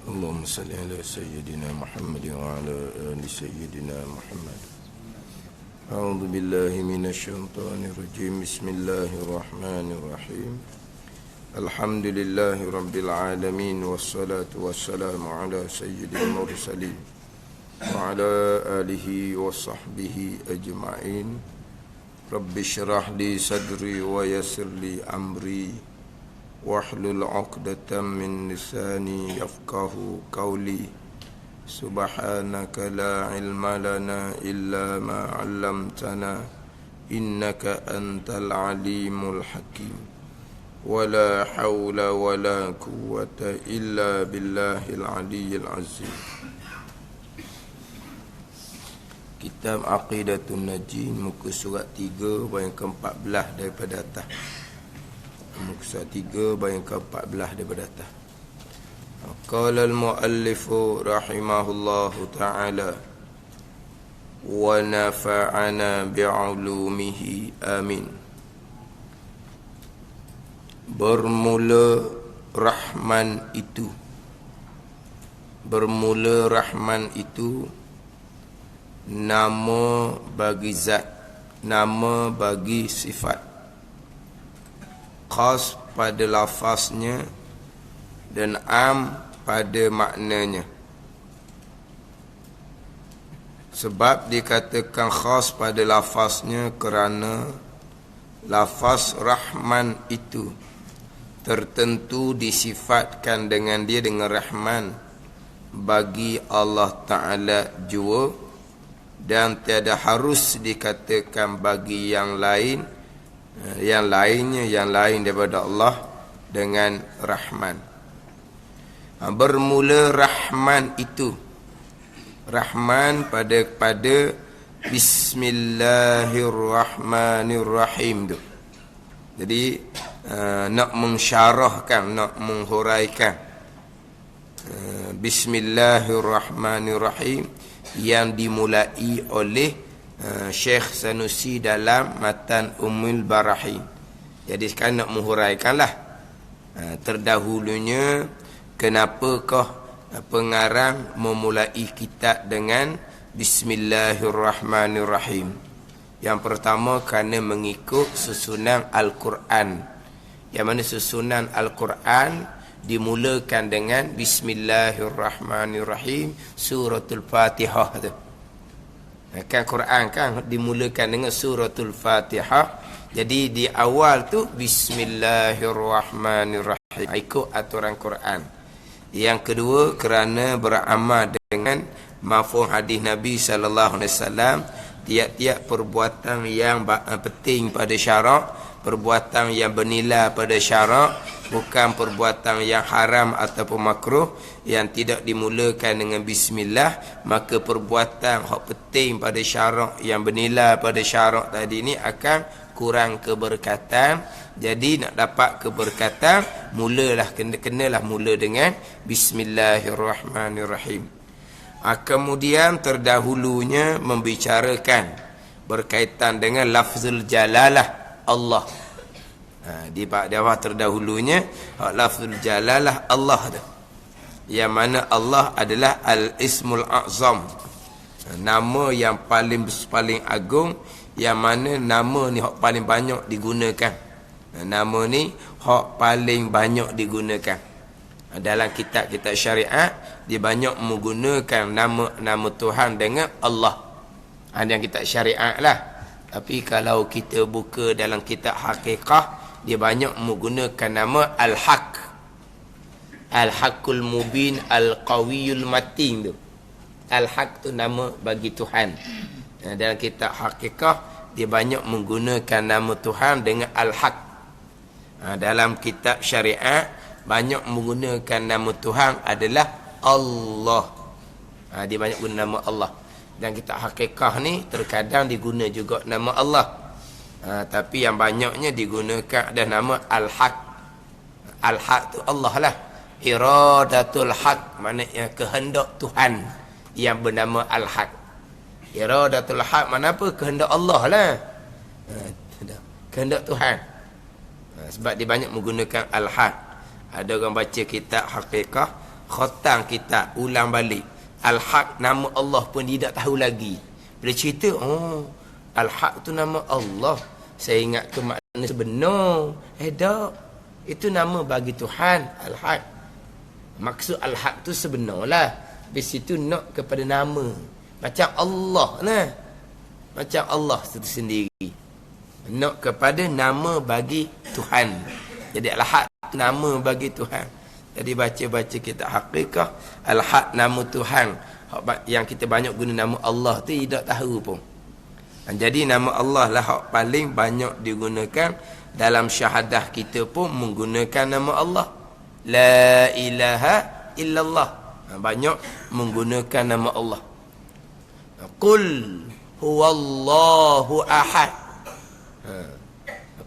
اللهم صل على سيدنا محمد وعلى آل سيدنا محمد. أعوذ بالله من الشيطان الرجيم. بسم الله الرحمن الرحيم. الحمد لله رب العالمين والصلاة والسلام على سيد المرسلين وعلى آله وصحبه أجمعين. رب اشرح لي صدري ويسر لي أمري واحلل عقدة من لساني يفقه قولي. سبحانك لا علم لنا إلا ما علمتنا إنك أنت العليم الحكيم. ولا حول ولا قوة إلا بالله العلي العظيم. Kitab Aqidatun Najin, muka surat 3 bayang ke-14 daripada atas. Muka surat 3 bayang ke-14 daripada atas. Qala al-muallifu rahimahullahu ta'ala wa nafa'ana bi'ulumihi amin. Bermula Rahman itu nama bagi zat, nama bagi sifat, khas pada lafaznya dan am pada maknanya. Sebab dikatakan khas pada lafaznya kerana lafaz Rahman itu tertentu disifatkan dengan dia dengan Rahman bagi Allah Ta'ala jua, dan tiada harus dikatakan bagi yang lain, yang lain daripada Allah dengan Rahman. Bermula Rahman itu, Rahman pada Bismillahirrahmanirrahim tu. Jadi nak mensyarahkan, nak menghuraikan Bismillahirrahmanirrahim yang dimulai oleh Syekh Sanusi dalam Matan Ummul Barahin. Jadi sekarang nak menghuraikanlah terdahulunya kenapakah pengarang memulai kitab dengan Bismillahirrahmanirrahim. Yang pertama kerana mengikut susunan Al-Quran, yang mana susunan Al-Quran dimulakan dengan Bismillahirrahmanirrahim, suratul Fatihah tu. Kan Quran kan dimulakan dengan suratul Fatihah. Jadi di awal tu Bismillahirrahmanirrahim, ikut aturan Quran. Yang kedua kerana beramal dengan mafhum hadis Nabi sallallahu alaihi wasallam, tiap-tiap perbuatan yang penting pada syarak, perbuatan yang bernilai pada syarak, bukan perbuatan yang haram ataupun makruh, yang tidak dimulakan dengan bismillah, maka perbuatan yang penting pada syarak, yang bernilai pada syarak tadi ni akan kurang keberkatan. Jadi nak dapat keberkatan, kenalah mula dengan Bismillahirrahmanirrahim. Kemudian terdahulunya membicarakan berkaitan dengan lafzul jalalah Allah. Di bawah terdahulunya lafzul jalalah Allah tu, yang mana Allah adalah al-ismul a'zam, nama yang paling agung, yang mana nama ni hak paling banyak digunakan. Nama ni hak paling banyak digunakan dalam kitab-kitab syariat. Dia banyak menggunakan nama Tuhan dengan Allah. Ada yang kitab syariat lah. Tapi kalau kita buka dalam kitab hakikah, dia banyak menggunakan nama Al-Haq, Al-Haqqul Mubin, Al-Qawiyul Matin tu. Al-Haq tu nama bagi Tuhan. Dalam kitab hakikah dia banyak menggunakan nama Tuhan dengan Al-Haq. Dalam kitab syariat banyak menggunakan nama Tuhan adalah Allah. Dia banyak guna nama Allah. Dan kitab hakikah ni terkadang diguna juga nama Allah. Tapi yang banyaknya digunakan ada nama Al-Haq. Al-Haq tu Allah lah. Iradatul Haq, maknanya kehendak Tuhan yang bernama Al-Haq. Iradatul Haq mana apa? Kehendak Allah lah. Kehendak Tuhan. Sebab dia banyak menggunakan Al-Haq. Ada orang baca kitab hakikah, khatam kitab, ulang balik. Al-Haq nama Allah pun dia tak tahu lagi. Bila cerita, oh, Al-Haq tu nama Allah. Saya ingat ke makna sebenar. Tak. Itu nama bagi Tuhan, Al-Haq. Maksud Al-Haq tu sebenarlah. Di situ nak kepada nama. Macam Allah lah. Macam Allah itu sendiri. Nak kepada nama bagi Tuhan. Jadi Al-Haq nama bagi Tuhan. Jadi baca-baca kitab Haqiqah, Al-Haq nama Tuhan. Yang kita banyak guna nama Allah tu tidak tahu pun. Jadi nama Allah lah hak paling banyak digunakan. Dalam syahadah kita pun menggunakan nama Allah. La ilaha illallah. Banyak menggunakan nama Allah. Qul huwallahu ahad.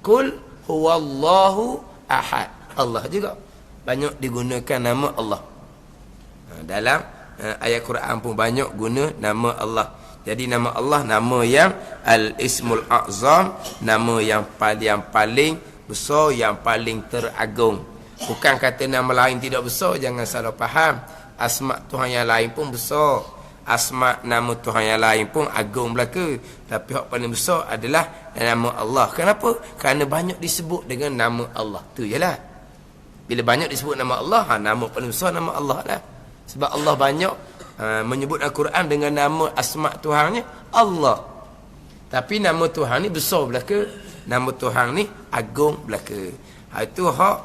Qul huwallahu ahad. Allah juga banyak digunakan nama Allah. Dalam ayat Quran pun banyak guna nama Allah. Jadi nama Allah nama yang Al-Ismul A'zam, nama yang paling besar, yang paling teragung. Bukan kata nama lain tidak besar, jangan salah faham. Asma Tuhan yang lain pun besar. Asma nama Tuhan yang lain pun agung belaka. Tapi yang paling besar adalah nama Allah. Kenapa? Kerana banyak disebut dengan nama Allah. Tu jelah. Bila banyak disebut nama Allah, nama paling besar nama Allah lah. Sebab Allah banyak menyebut Al-Quran dengan nama asma Tuhannya Allah. Tapi nama Tuhan ni besar belaka. Nama Tuhan ni agung belaka. Itu hak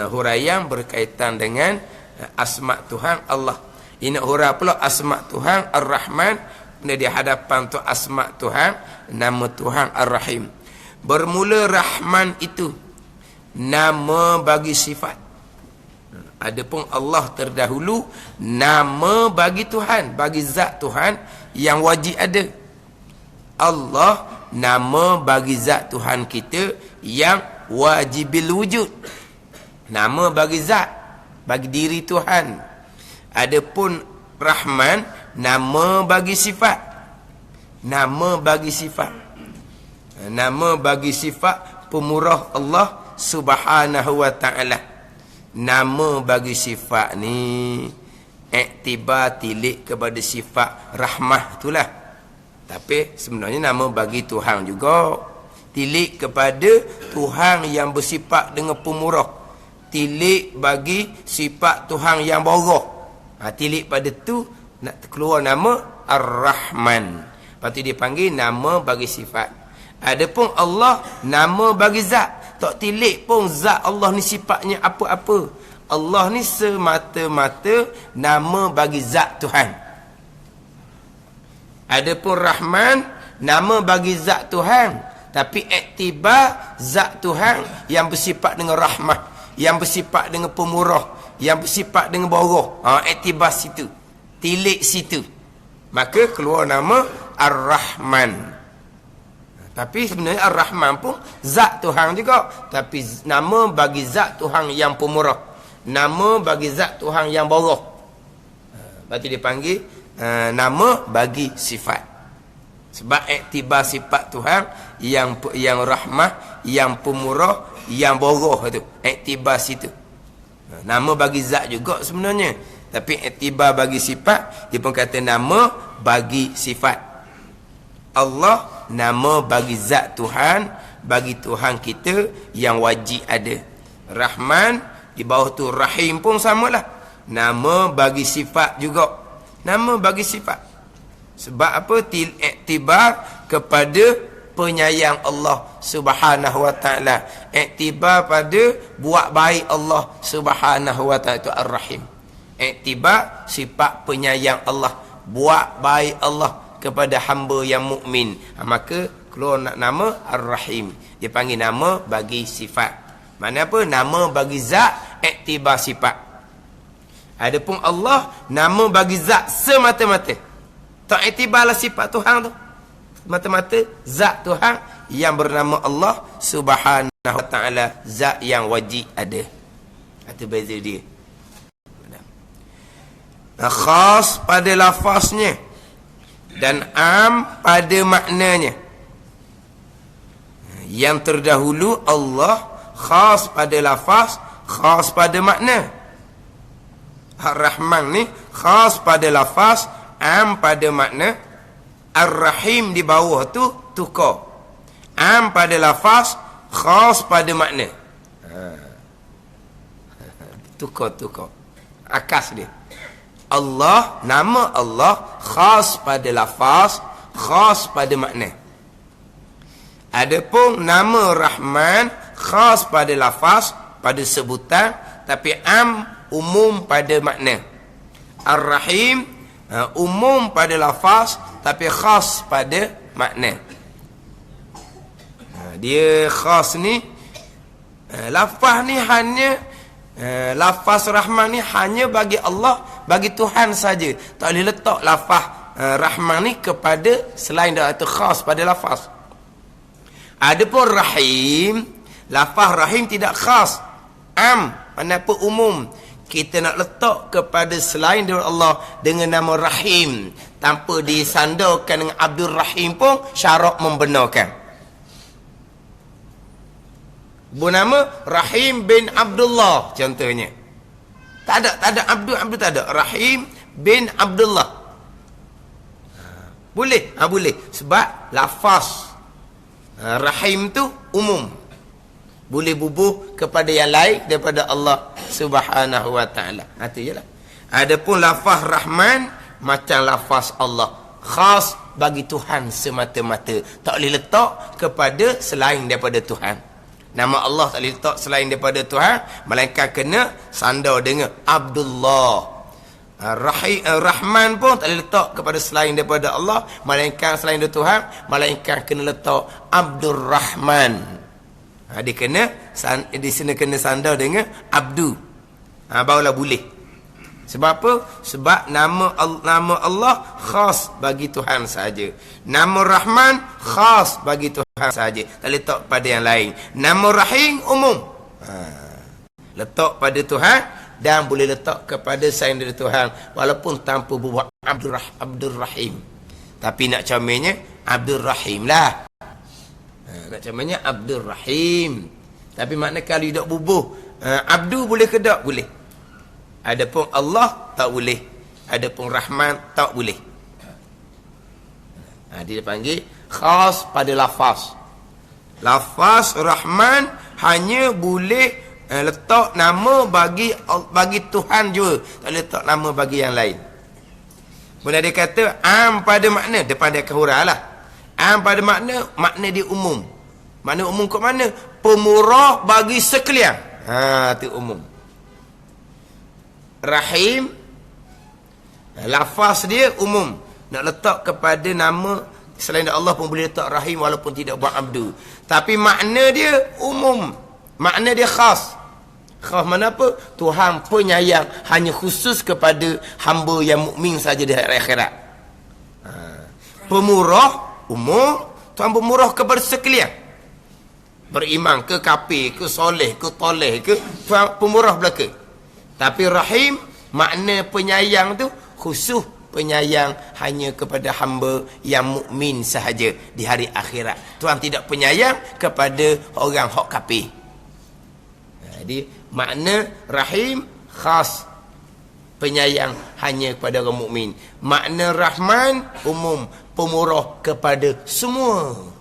huraian berkaitan dengan asma Tuhan Allah. Ini huraian pula asma Tuhan Ar-Rahman. Di hadapan tu asma Tuhan, nama Tuhan Ar-Rahim. Bermula Rahman itu nama bagi sifat. Adapun Allah terdahulu nama bagi Tuhan, bagi zat Tuhan yang wajib ada. Allah nama bagi zat Tuhan kita yang wajibil wujud. Nama bagi zat, bagi diri Tuhan. Adapun Rahman nama bagi sifat. Nama bagi sifat. Nama bagi sifat pemurah Allah Subhanahu wa ta'ala. Nama bagi sifat ni iktibar tilik kepada sifat rahmah itulah. Tapi sebenarnya nama bagi Tuhan juga. Tilik kepada Tuhan yang bersifat dengan pemurah. Tilik bagi sifat Tuhan yang borah. Tilik pada tu nak keluar nama Ar-Rahman. Lepas tu dia panggil nama bagi sifat. Adapun Allah nama bagi zat. Tak tilik pun zat Allah ni sifatnya apa-apa. Allah ni semata-mata nama bagi zat Tuhan. Adapun Rahman nama bagi zat Tuhan, tapi iktibar zat Tuhan yang bersifat dengan rahmah, yang bersifat dengan pemurah, yang bersifat dengan borah. Iktibar situ. Tilik situ. Maka keluar nama Ar-Rahman. Tapi sebenarnya Ar-Rahman pun zat Tuhan juga. Tapi nama bagi zat Tuhan yang pemurah. Nama bagi zat Tuhan yang borah. Berarti dia panggil nama bagi sifat. Sebab iktibar sifat Tuhan yang rahmah, yang pemurah, yang borah tu. Iktibar situ. Nama bagi zat juga sebenarnya. Tapi iktibar bagi sifat, dia pun kata nama bagi sifat. Allah nama bagi zat Tuhan, bagi Tuhan kita yang wajib ada. Rahman di bawah tu Rahim pun samalah. Nama bagi sifat juga. Nama bagi sifat. Sebab apa? Iktibar kepada penyayang Allah Subhanahu wa ta'ala. Iktibar pada buat baik Allah Subhanahu wa ta'ala, itu Ar-Rahim. Iktibar sifat penyayang Allah, buat baik Allah kepada hamba yang mukmin. Maka keluar nama Ar-Rahim. Dia panggil nama bagi sifat. Mana apa? Nama bagi zat, iktibar sifat. Adapun Allah nama bagi zat semata-mata. Tak iktibarlah sifat Tuhan tu. Semata-mata zat Tuhan yang bernama Allah Subhanahu wa ta'ala, zat yang wajib ada. Itu beza dia. Khas pada lafaznya dan am pada maknanya. Yang terdahulu Allah khas pada lafaz, khas pada makna. Ar-Rahman ni khas pada lafaz, am pada makna. Ar-Rahim di bawah tu tukar. Am pada lafaz, khas pada makna. Tukar. Akas dia. Allah, nama Allah khas pada lafaz, khas pada makna. Adapun nama Rahman khas pada lafaz, pada sebutan, tapi am umum pada makna. Ar-Rahim umum pada lafaz tapi khas pada makna. Dia khas ni, lafaz ni hanya lafaz Rahman ni hanya bagi Allah, bagi Tuhan saja. Tak boleh letak lafaz Rahman ni kepada selain dia, itu khas pada lafaz. Adapun Rahim, lafaz Rahim tidak khas, am, mana apa umum. Kita nak letak kepada selain daripada Allah dengan nama Rahim tanpa disandarkan dengan Abdul Rahim pun syarak membenarkan. Bernama Rahim bin Abdullah contohnya. Tak ada Abdul tak ada. Rahim bin Abdullah. Boleh? Boleh. Sebab lafaz Rahim tu umum. Boleh bubuh kepada yang lain daripada Allah Subhanahu wa taala. Itu jelah. Adapun lafaz Rahman macam lafaz Allah, khas bagi Tuhan semata-mata. Tak boleh letak kepada selain daripada Tuhan. Nama Allah tak boleh letak selain daripada Tuhan, melainkan kena sandar dengan Abdullah. Rahman pun tak boleh letak kepada selain daripada Allah, melainkan selain daripada Tuhan, melainkan kena letak Abdul Rahman. Dia kena di sini kena sandar dengan Abdu. Barulah boleh. Sebab apa? Sebab nama Allah khas bagi Tuhan saja. Nama Rahman khas bagi Tuhan saja. Tak letak pada yang lain. Nama Rahim umum. Letak pada Tuhan dan boleh letak kepada selain dari Tuhan walaupun tanpa buat Abdul Rahim. Tapi nak comelnya Abdul Rahim lah. Nak comelnya Abdul Rahim. Tapi makna kalau tidak bubuh Abdu boleh ke tak? Boleh. Adapun Allah tak boleh. Adapun Rahman tak boleh. Dia panggil khas pada lafaz. Lafaz Rahman hanya boleh letak nama bagi Tuhan juga. Tak boleh letak nama bagi yang lain. Bila dia kata am pada makna, depan dia akan huraikan lah. Am pada makna dia umum. Makna umum ke mana? Pemurah bagi sekalian. Itu umum. Rahim, lafaz dia umum. Nak letak kepada nama selain Allah pun boleh letak Rahim walaupun tidak buat Abdu. Tapi makna dia umum. Makna dia khas. Khas mana apa? Tuhan penyayang hanya khusus kepada hamba yang mukmin saja di akhirat. Pemurah umum. Tuhan pemurah kepada sekalian. Beriman ke kafir ke soleh ke toleh ke, Tuhan pemurah belaka. Tapi Rahim, makna penyayang tu khusus penyayang hanya kepada hamba yang mukmin sahaja di hari akhirat. Tuhan tidak penyayang kepada orang hak kafir. Jadi makna Rahim khas, penyayang hanya kepada orang mukmin. Makna Rahman umum, pemurah kepada semua.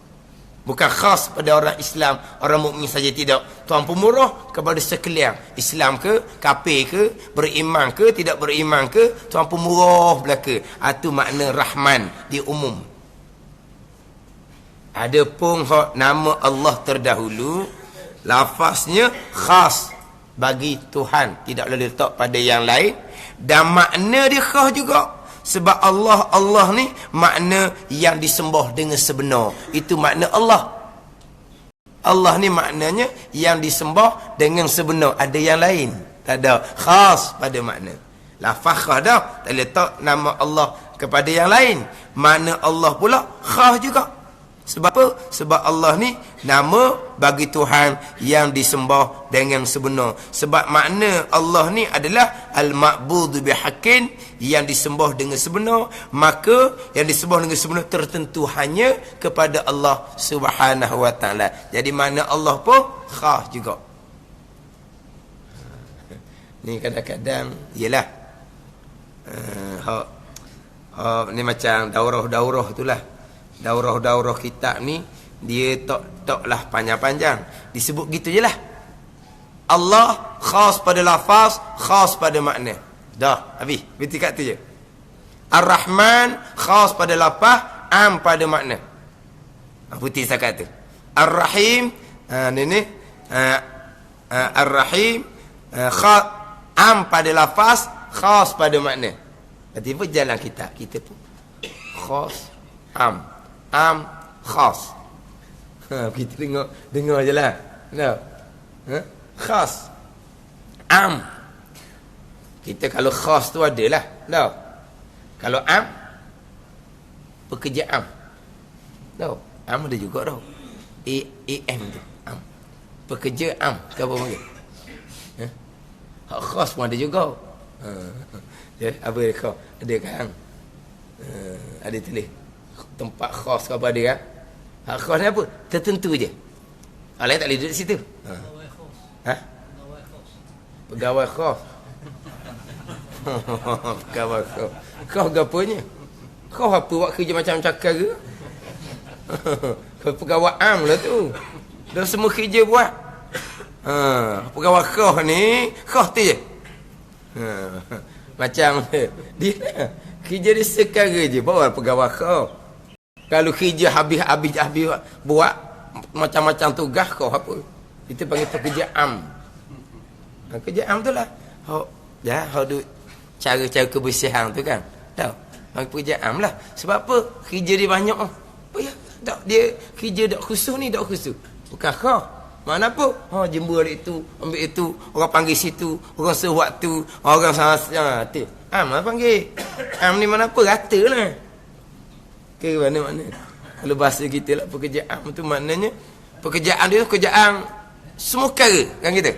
Bukan khas pada orang Islam, orang mukmin saja, tidak. Tuhan pemurah kepada sekalian. Islam ke, kafir ke, beriman ke, tidak beriman ke, Tuhan pemurah belaka. Itu makna Rahman di umum. Adapun nama Allah terdahulu, lafaznya khas bagi Tuhan, tidak boleh letak pada yang lain, dan makna dia khas juga. Sebab Allah ni makna yang disembah dengan sebenar. Itu makna Allah. Allah ni maknanya yang disembah dengan sebenar. Ada yang lain? Tak ada. Khas pada makna. Lafaz khas dah. Tak letak nama Allah kepada yang lain. Makna Allah pula khas juga. Sebab apa? Sebab Allah ni nama bagi Tuhan yang disembah dengan sebenar. Sebab makna Allah ni adalah al-ma'budu bihaqqin, yang disembah dengan sebenar. Maka yang disembah dengan sebenar tertentu hanya kepada Allah Subhanahu wa taala. Jadi makna Allah pun khas juga. Ni kadang-kadang ialah Ni macam daurah-daurah itulah. Daurah-daurah kitab ni dia tok lah panjang-panjang. Disebut gitu je lah. Allah khas pada lafaz, khas pada makna. Dah, habis. Berarti kat tu je. Ar-Rahman khas pada lafaz, am pada makna. Putih setakat tu. Ar-Rahim, Ar-Rahim khas, am pada lafaz, khas pada makna. Berarti pun jalan kita pun khas, am, khas. Kita dengar je lah. Khas, am. Kita kalau khas tu adalah. Kalau am, pekerja am. Am ada juga tau. AM tu, am. Pekerja am, ke apa panggil? Hak khas pun ada juga. Apa dia khas? Ada kan? Ada tulis tempat khas ke apa ada kan? Hak khas ni apa? Tertentu je. Lain tak boleh duduk situ. Pegawai khas. Pegawai khas. Khas gapanya? Khas apa buat kerja macam cakar ke? Pegawai am lah tu. Dah semua kerja buat. Pegawai khas ni khas tu je. Macam dia kerja dia sekarang je bawa pegawai khas. Kalau kerja habis buat macam-macam tugas kau apa? Kita panggil pekerja am. Kerja am tu lah. Hak duk cara-cara kebersihan tu kan. Tahu? Panggil pekerja am lah. Sebab apa? Kerja dia banyak. Apa ya? Tak dia kerja dak khusus ni dak khusus. Bukan khas. Mana apa? Jembur itu, ambil itu, orang panggil situ, orang sewaktu, orang sama am lah panggil. Am ni mana apa? Rata lah. Ke mana-mana. Kalau bahasa kita lah pekerjaan tu maknanya pekerjaan dia pekerjaan semua perkara kan kita.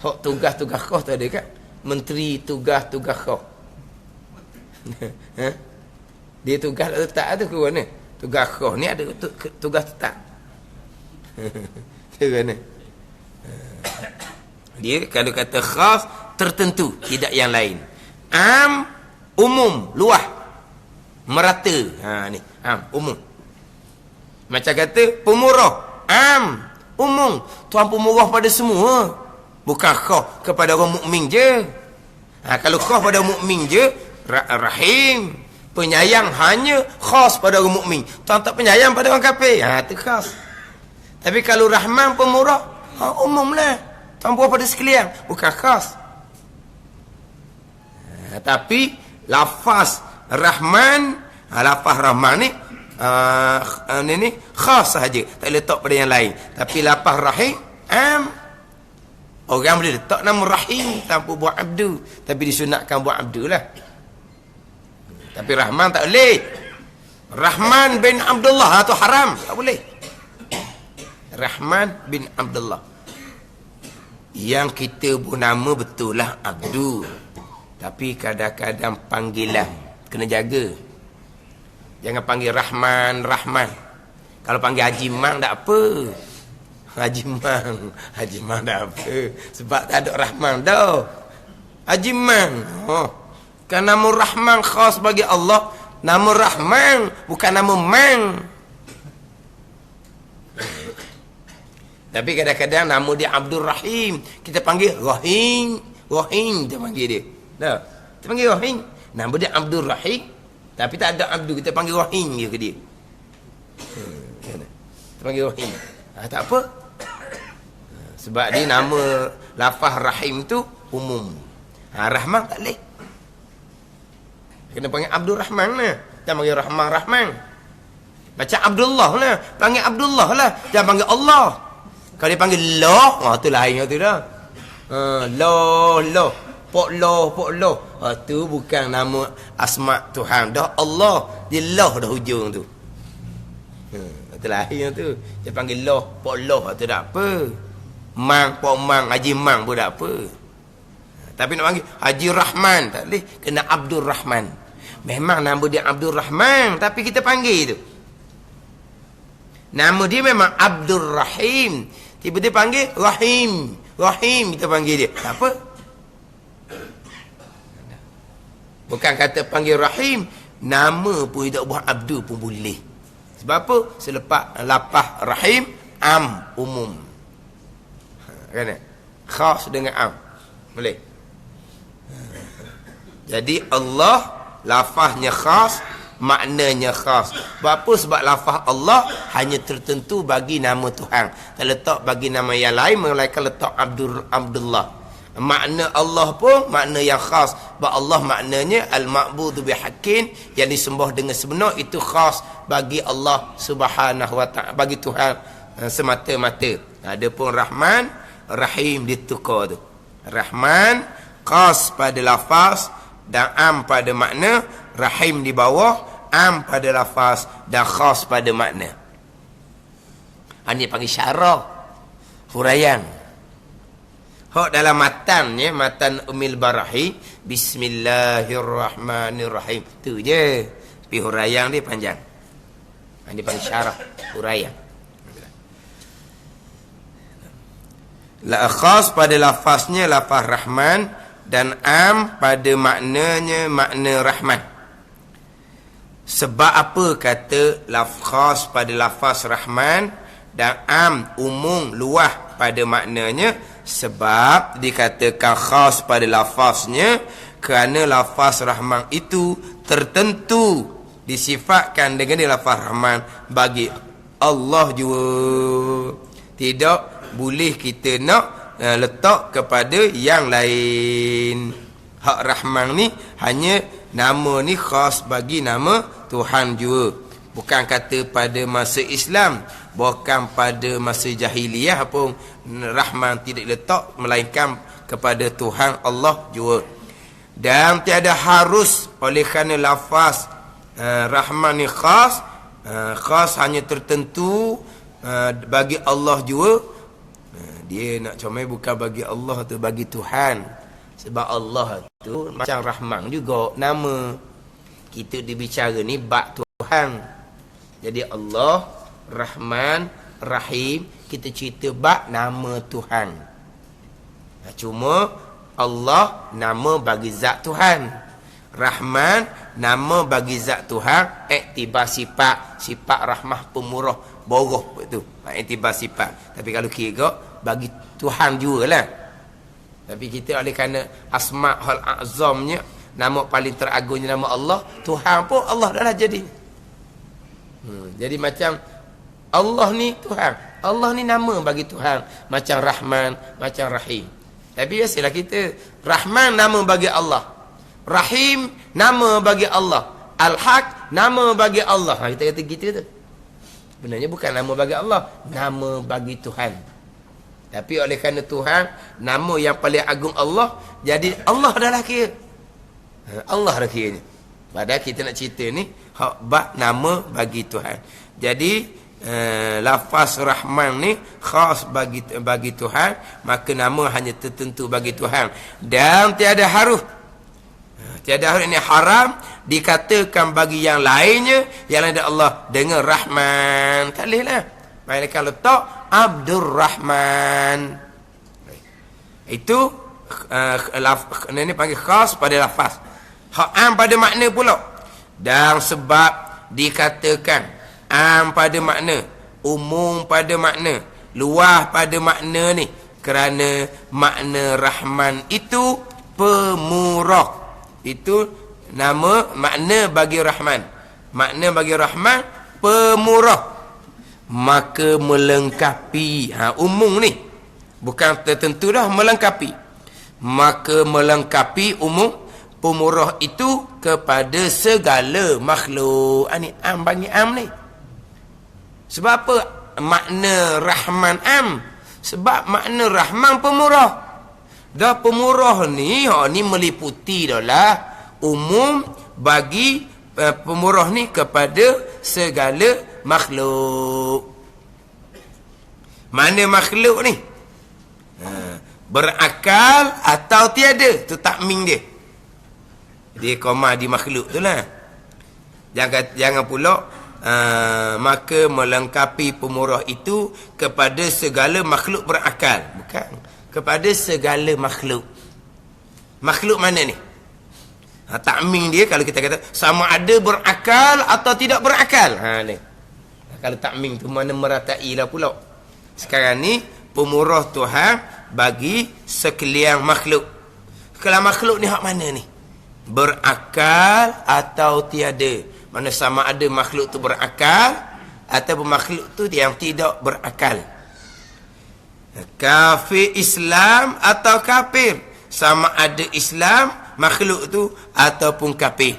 Hak tugas-tugas khas tu ada kan? Menteri tugas-tugas khas. Dia tugas tetap tu ke mana? Tugas khas ni ada tugas tetap. Ke mana? Dia kalau kata khas tertentu, tidak yang lain. Am umum, luah, merata. Ni am umum. Macam kata pemurah, am umum, Tuhan pemurah pada semua, bukan khas kepada orang mukmin je. Kalau khas pada mukmin je, rahim, penyayang hanya khas pada orang mukmin. Tuhan tak penyayang pada orang kafir. Itu khas. Tapi kalau rahman pemurah, umum lah, Tuhan pemurah pada sekalian, bukan khas. Tapi lafaz Rahman, lafaz Rahman ni khas sahaja, tak letak pada yang lain. Tapi lafaz Rahim am, orang boleh letak nama Rahim tanpa buat abdu, tapi disunatkan buat abdu lah. Tapi Rahman tak boleh. Rahman bin Abdullah tu haram, tak boleh. Rahman bin Abdullah, yang kita pun nama betul lah abdu, tapi kadang-kadang panggilan kena jaga. Jangan panggil Rahman. Kalau panggil Haji Mang tak apa. Haji Mang tak apa. Sebab tak ada Rahman dah. Haji Mang. Kan nama Rahman khas bagi Allah. Nama Rahman bukan nama Mang. Tapi kadang-kadang nama dia Abdul Rahim, kita panggil Rahim kita panggil dia. Dah. Kita panggil Rahim. Nama dia Abdul Rahim, tapi tak ada Abdul, kita panggil Rahim je ke dia. Kita panggil Rahim. Tak apa. Sebab dia nama lafaz Rahim tu umum. Rahman tak boleh. Kena panggil Abdul Rahman lah. Jangan panggil Rahman. Macam Abdullah lah. Panggil Abdullah lah. Jangan panggil Allah. Kalau dia panggil Allah, tu lain tu dah. Allah. Pok loh. Tu bukan nama asma Tuhan dah. Allah. Dia loh dah hujung tu. Itu lain tu. Dia panggil loh, pok loh, tu tak apa. Mang, pok mang, Haji Mang pun tak apa. Tapi nak panggil Haji Rahman tak boleh. Kena Abdul Rahman. Memang nama dia Abdul Rahman, tapi kita panggil tu. Nama dia memang Abdul Rahim. Tiba-tiba panggil Rahim kita panggil dia. Tak apa. Bukan kata panggil Rahim, nama pun tidak buah abdu pun boleh. Sebab apa? Selepas lapah Rahim, umum. Kan? Khas dengan boleh. Jadi Allah lafaznya khas, maknanya khas. Sebab apa? Sebab lafaz Allah hanya tertentu bagi nama Tuhan. Tak letak bagi nama yang lain, melainkan letak Abdullah. Makna Allah pun makna yang khas. Sebab Allah maknanya al-ma'budu bihaqqin, yang disembah dengan sebenar, itu khas bagi Allah Subhanahu wa ta'ala, bagi Tuhan semata-mata. Adapun Rahman, Rahim ditukar tu. Rahman khas pada lafaz dan pada makna, Rahim di bawah, pada lafaz dan khas pada makna. Ini panggil syarah, huraian. Hak dalam matannya, matan Ummul Barahi, Bismillahirrahmanirrahim. Tu je. Tapi huraian dia panjang. Ini panggil syarah, huraian. Khas pada lafaznya, lafaz Rahman, dan pada maknanya, makna Rahman. Sebab apa kata khas pada lafaz Rahman dan umum luah pada maknanya? Sebab dikatakan khas pada lafaznya kerana lafaz Rahman itu tertentu disifatkan dengan lafaz Rahman bagi Allah juga. Tidak boleh kita nak letak kepada yang lain. Hak Rahman ni hanya nama ni khas bagi nama Tuhan juga. Bukan kata pada masa Islam, bukan pada masa jahiliyah pun Rahman tidak letak, melainkan kepada Tuhan Allah juga. Dan tiada harus oleh kerana lafaz Rahman ni khas hanya tertentu bagi Allah juga. Dia nak comel bukan bagi Allah tu, bagi Tuhan. Sebab Allah tu macam Rahman juga nama. Kita dibicara ni bak Tuhan. Jadi Allah, Rahman, Rahim, kita cerita bak nama Tuhan. Cuma Allah nama bagi zat Tuhan. Rahman nama bagi zat Tuhan, iktibar sifat rahmah pemurah boroh tu. Iktibar sifat. Tapi kalau kira bagi Tuhan jugalah. Tapi kita oleh kerana asma'ul azamnya, nama paling teragungnya nama Allah, Tuhan pun Allah dah lah jadi. Jadi macam Allah ni Tuhan, Allah ni nama bagi Tuhan, macam Rahman, macam Rahim. Tapi biasalah kita, Rahman nama bagi Allah, Rahim nama bagi Allah, Al-Haq nama bagi Allah. Kita kata gitu tu. Sebenarnya bukan nama bagi Allah, nama bagi Tuhan. Tapi oleh kerana Tuhan nama yang paling agung Allah, jadi Allah dah lah kira. Allah dah kiranya. Padahal kita nak cerita ni bab nama bagi Tuhan. Jadi lafaz Rahman ni khas bagi Tuhan, maka nama hanya tertentu bagi Tuhan. Dan tiada haruf ini haram dikatakan bagi yang lainnya, yang lain dari Allah dengan Rahman. Tak boleh lah. Mereka letak Abdurrahman. Itu ini panggil khas pada lafaz. Hak pada makna pula. Dan sebab dikatakan pada makna, umum pada makna, luah pada makna ni, kerana makna Rahman itu pemurah. Itu nama makna bagi Rahman. Makna bagi Rahman pemurah. Maka melengkapi umum ni, bukan tertentu dah, melengkapi. Maka melengkapi umum pemurah itu kepada segala makhluk. Ni bagi ni. Sebab apa makna Rahman Sebab makna Rahman pemurah. Dah pemurah ni meliputi adalah umum bagi pemurah ni kepada segala makhluk. Mana makhluk ni? Berakal atau tiada, tu takming dia. Dia koma di makhluk tu lah. Jangan pula maka melengkapi pemurah itu kepada segala makhluk berakal. Bukan. Kepada segala makhluk. Makhluk mana ni? Ta'mim dia kalau kita kata sama ada berakal atau tidak berakal. Ni. Kalau ta'mim tu mana meratai lah pula. Sekarang ni pemurah Tuhan bagi sekalian makhluk. Kalau makhluk ni hak mana ni? Berakal atau tiada? Mana sama ada makhluk tu berakal atau makhluk tu yang tidak berakal. Kafir Islam atau kafir, sama ada Islam makhluk tu ataupun kafir.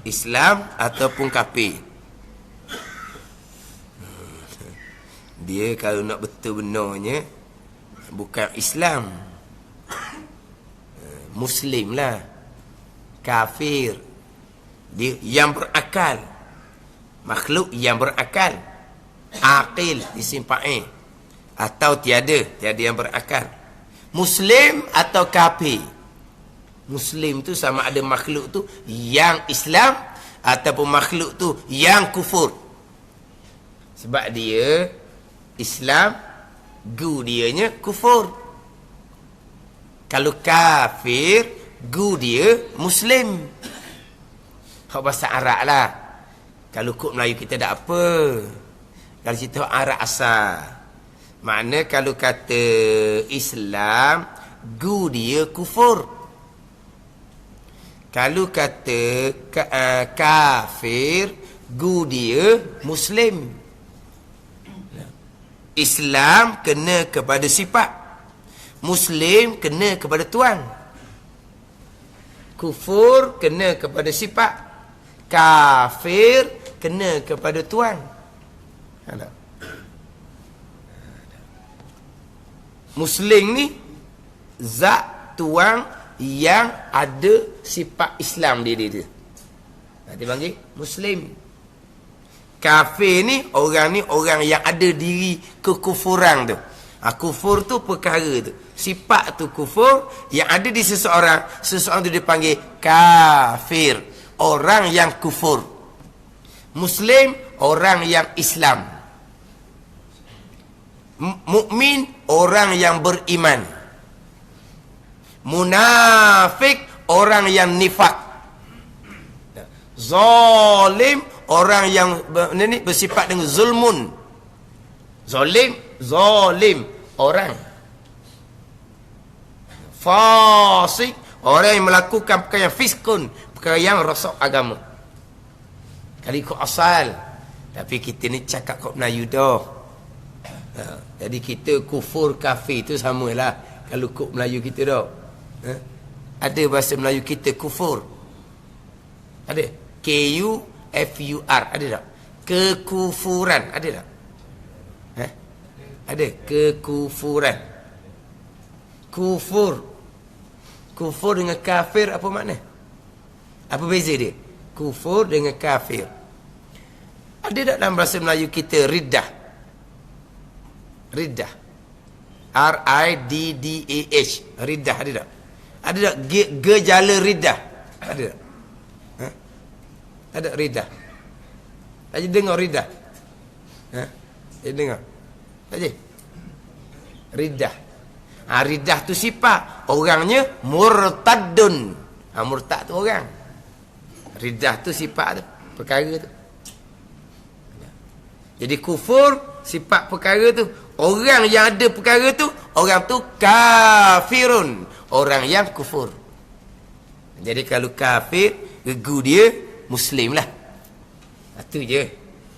Islam ataupun kafir. Dia kalau nak betul benarnya bukan Islam, Muslim lah. Kafir dia yang berakal, makhluk yang berakal, aqil disimpai atau tiada yang berakal. Muslim atau kafir. Muslim tu sama ada makhluk tu yang Islam ataupun makhluk tu yang kufur. Sebab dia Islam, gu dianya kufur. Kalau kafir, gu dia Muslim. Hak bahasa Arab lah. Kalau kod Melayu kita tak apa. Kalau cerita Arab asal. Makna kalau kata Islam, gu dia kufur. Kalau kata kafir, gu dia Muslim. Islam kena kepada sifat, Muslim kena kepada tuan. Kufur kena kepada sifat, kafir kena kepada tuan. Ada. Muslim ni zat tuan yang ada sifat Islam dia. Nanti panggil Muslim. Kafir ni orang yang ada diri kekufuran tu. Kufur tu perkara tu. Sifat tu kufur yang ada di seseorang tu dipanggil kafir. Orang yang kufur. Muslim orang yang Islam. Mukmin orang yang beriman. Munafik orang yang nifak. Zalim orang yang bersifat dengan zulmun. Zalim orang. Fasik orang yang melakukan perkara yang fiskun, perkara yang rosak agama. Kali ikut asal. Tapi kita ni cakap kod Melayu dah. Jadi kita kufur kafir tu samalah. Kalau kod Melayu kita dah. Ada bahasa Melayu kita kufur. Ada. K-U-F-U-R. Ada tak? Kekufuran. Ada tak? Ada. Kekufuran. Kufur dengan kafir apa makna? Apa beza dia? Kufur dengan kafir. Ada tak dalam bahasa Melayu kita riddah? Riddah. R-I-D-D-A-H. Riddah ada tak? Ada tak gejala riddah? Ada tak? Ada riddah. Tak je dengar riddah. Tak je dengar. Tak je. Riddah. Riddah tu sifat. Orangnya murtadun. Murtad tu orang. Riddah tu sifat tu. Perkara tu. Jadi kufur sifat perkara tu. Orang yang ada perkara tu, orang tu kafirun. Orang yang kufur. Jadi kalau kafir, gegu dia Muslim lah. Itu je.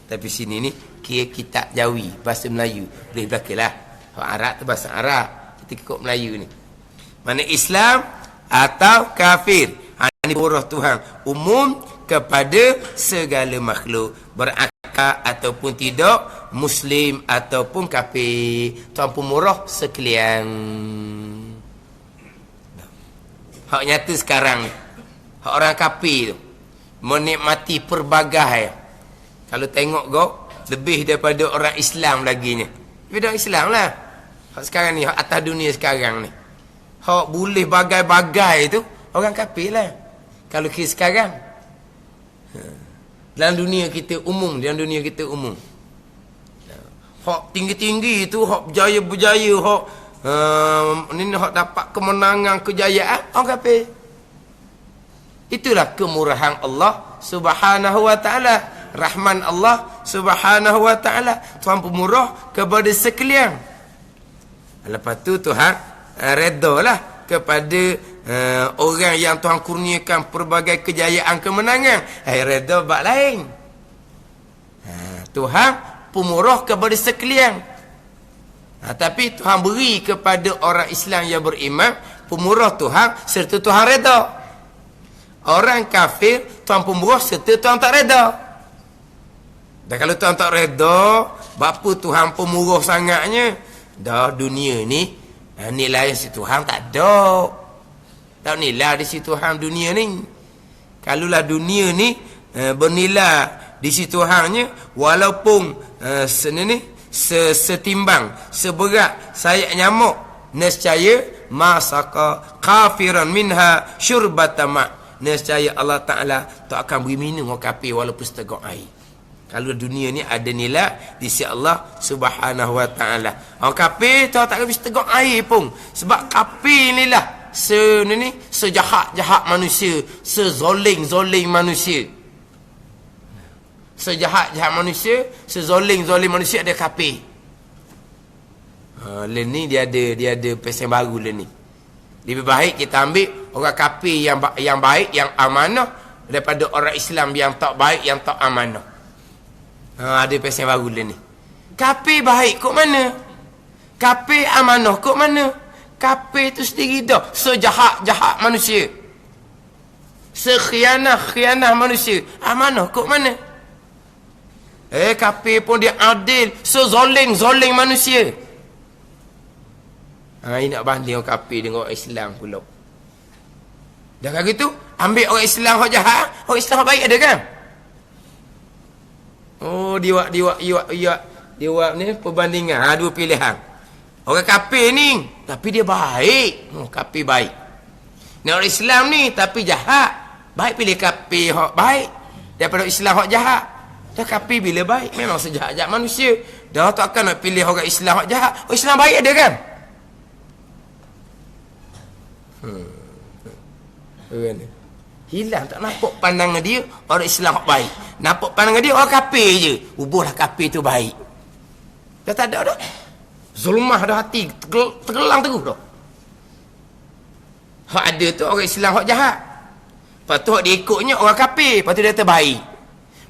Tapi sini ni kira kitab Jawi, bahasa Melayu. Boleh belakang lah. Arab tu bahasa Arab. Kita ikut Melayu ni. Mana Islam atau kafir. Ini huruf Tuhan umum kepada segala makhluk. Berakal ataupun tidak, Muslim ataupun kafir. Tuan Pemurah sekalian. Hak nyata sekarang ni. Hak orang kafir tu menikmati pelbagai. Kalau tengok kau lebih daripada orang Islam lagi ni. Beda Islam lah. Hak sekarang ni, hak atas dunia sekarang ni. Hak boleh bagai-bagai tu orang kafir lah. Kalau kira sekarang dalam dunia kita umum, hak tinggi-tinggi tu, hak berjaya-berjaya, hak ni hak dapat kemenangan, kejayaan, orang kafir. Itulah kemurahan Allah Subhanahu wa ta'ala. Rahman Allah Subhanahu wa ta'ala. Tuhan pemurah kepada sekalian. Lepas tu Tuhan redalah kepada orang yang Tuhan kurniakan pelbagai kejayaan kemenangan. Reda bab lain. Tuhan pemurah kepada sekalian. Tapi Tuhan beri kepada orang Islam yang beriman pemurah Tuhan serta Tuhan reda. Orang kafir Tuhan pemurah serta Tuhan tak reda. Dan kalau Tuhan tak reda, bapa Tuhan pemurah sangatnya, dah dunia ni nilai si Tuhan tak ada. Tak nilai di si Tuhan dunia ni. Kalaulah dunia ni bernilai di si Tuhannya, walaupun setimbang, seberat sayap nyamuk, nescaya masaka kafiran minha syurbatama. Nescaya Allah Ta'ala tak akan beri minum orang kafir walaupun seteguk air. Kalau dunia ni ada nilai di sisi Allah Subhanahu wa ta'ala. Orang kafir tak akan beri seteguk air pun. Sebab kafir ni lah sejahat-jahat manusia, sezoling-zoling manusia. Sejahat-jahat manusia, sezoling-zoling manusia ada kafir. Lain ni dia ada pesen baru lain ni. Lebih baik kita ambil orang kafir yang baik, yang amanah, daripada orang Islam yang tak baik, yang tak amanah. Ada pesen baru lain ni. Kafir baik kok mana? Kafir amanah kok mana? Kafir tu sendiri dah sejahat-jahat manusia, sekhianah manusia. Amanah kok mana? Kafir pun dia adil, sezoling manusia. Ini nak banding orang kafir dengan orang Islam pula. Dah kata gitu, ambil orang Islam hak jahat, orang Islam hak baik ada kan? Oh, dia buat ni perbandingan. Dua pilihan. Orang kafir ni tapi dia baik. Kafir baik. Ni orang Islam ni tapi jahat. Baik pilih kafir hak baik daripada Islam hak jahat. Dah kafir bila baik memang sejahat-jahat manusia. Dah tak akan nak pilih orang Islam hak jahat. Orang Islam baik ada kan? Hilang, tak nampak pandangan dia orang Islam hak baik. Nampak pandangan dia orang kafir je. Ubuhlah kafir tu baik. Dah tak ada dah. Zulmah dah hati, tergelang terus dah. Hak ada tu orang Islam hak jahat. Lepas tu hak dia ikutnya orang kafir, lepas tu dia terbaik.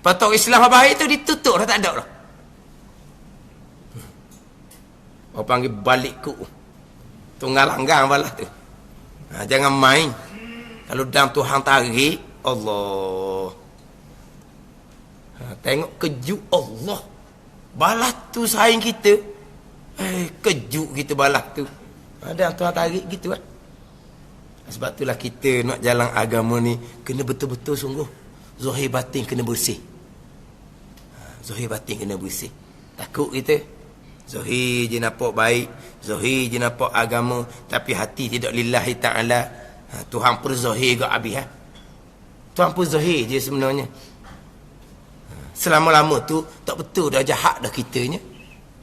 Lepas tu orang Islam hak baik tu ditutup dah, tak ada dah. Orang panggil balik ku. Tunggal langgang balas tu. Jangan main. Kalau dalam Tuhan tarik, Allah. Tengok kejut Allah. Balas tu sayang kita. Kejut kita balas tu. Ada Tuhan tarik gitu kan. Sebab itulah kita nak jalan agama ni kena betul-betul sungguh. Zahir batin kena bersih. Zahir batin kena bersih. Takut kita. Zahir je nampak baik. Zahir je nampak agama. Tapi hati tidak lillahi ta'ala. Tuhan pun zahir ke habis. Tuhan pun zahir je sebenarnya. Selama-lama tu tak betul dah, jahat dah kitanya.